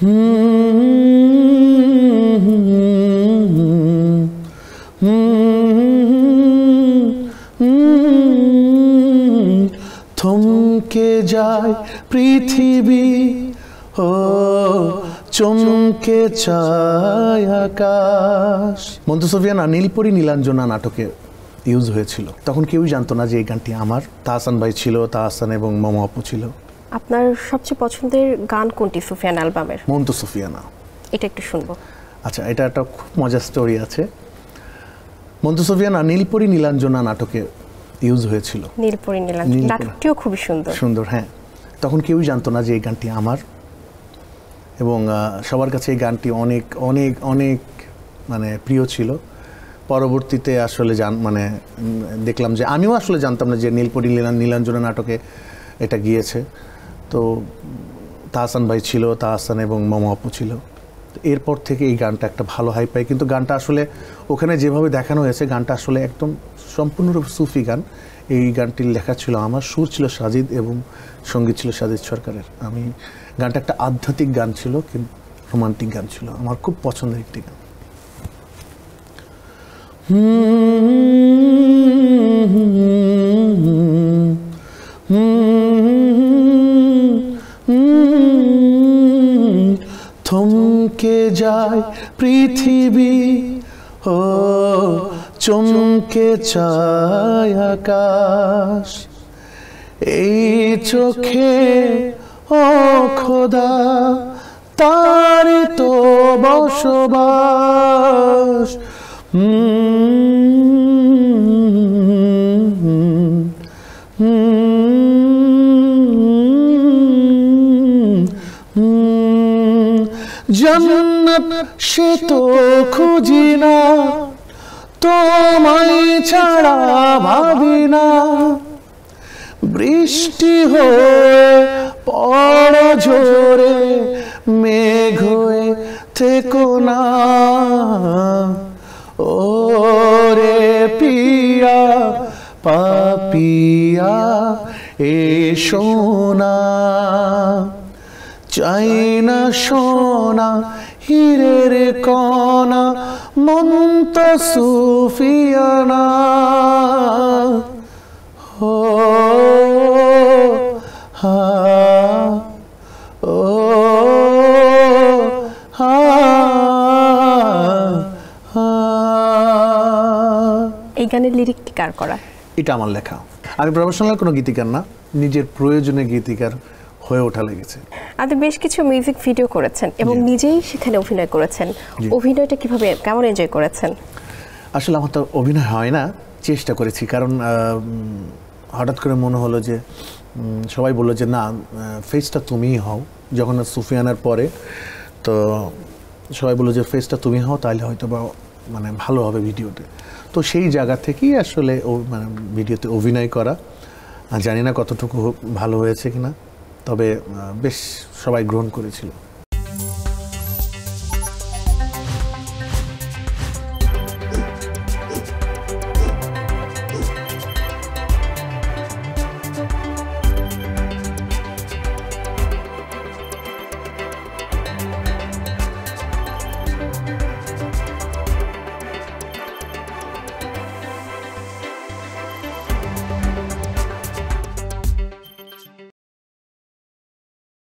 থমকে যায় পৃথিবী, ও চমকে চায় আকাশ। মন্তু সুফিয়ানা নীলপরী নীলাঞ্জনা নাটকে ইউজ হয়েছিল। তখন কেউই জানতো না যে এই গানটি আমার। তাহসান ভাই ছিল, তাহসান এবং মম আপু ছিল। আপনার সবচেয়ে পছন্দের গান কোনটি সুফিয়ান অ্যালবামের? মন্তু সুফিয়ানা। এটা একটু শুনবো। আচ্ছা, এটা একটা খুব মজার স্টোরি আছে। মন্তু সুফিয়ানা নীলপরী নীলাঞ্জনা নাটকে ইউজ হয়েছিল। নীলপরী নীলাঞ্জনা নাটকটিও খুবই সুন্দর। সুন্দর, হ্যাঁ। তখন কেউই জানতো না যে এই গানটি আমার, এবং সবার কাছে এই গানটি অনেক অনেক অনেক মানে প্রিয় ছিল। পরবর্তীতে আসলে দেখলাম যে আমিও আসলে জানতাম না যে নীলপরী নীলাঞ্জনা নাটকে এটা গিয়েছে। তো তাহসান ভাই ছিল, তাহসান এবং মম আপু ছিল। এরপর থেকে এই গানটা একটা ভালো হাই পায়। কিন্তু গানটা আসলে ওখানে যেভাবে দেখানো হয়েছে, গানটা আসলে একদম সম্পূর্ণরূপে সুফি গান। এই গানটির লেখা ছিল আমার, সুর ছিল সাজিদ এবং সঙ্গীত ছিল সাজিদ সরকারের। গানটা একটা আধ্যাত্মিক গান ছিল, কিন্তু রোমান্টিক গান ছিল। আমার খুব পছন্দের একটি গান। থমকে যায় পৃথিবী, ও চমকে চায় আকাশ। এই চোখে ও খোদা তারি তো বসবাস। জান্নাত সে তো খুঁজি না, তোমায় ছাড়া ভাবি না। বৃষ্টি হয়ে পড় ঝরে, মেঘ হয়ে থেকো না। ও রে পিয়া পাপিয়া এসো না। চাই না সোনা হীরের কণা, মন্তু সুফিয়ানা। ও হা ও হা। এই গানের লিরিকটি কার করা? এটা আমার লেখা। আমি প্রফেশনাল কোনো গীতিকার না, নিজের প্রয়োজনে গীতিকার হয়ে ওঠা লেগেছে। আপনি বেশ কিছু মিউজিক ভিডিও করেছেন এবং নিজেই সেখানে অভিনয় করেছেন। অভিনয়টা কিভাবে, কেমন এনজয় করেছেন? আসলে আমার তো অভিনয় হয় না, চেষ্টা করেছি। কারণ হঠাৎ করে মনে হলো যে সবাই বললো যে না, ফেসটা তুমিই হও। যখন সুফিয়ানার পরে তো সবাই বললো যে ফেসটা তুমি হও, তাহলে হয়তো বা ভালো হবে ভিডিওতে। তো সেই জায়গা থেকেই আসলে ভিডিওতে অভিনয় করা। জানি না কতটুকু ভালো হয়েছে কিনা, তবে বেশ সবাই গ্রহণ করেছিল।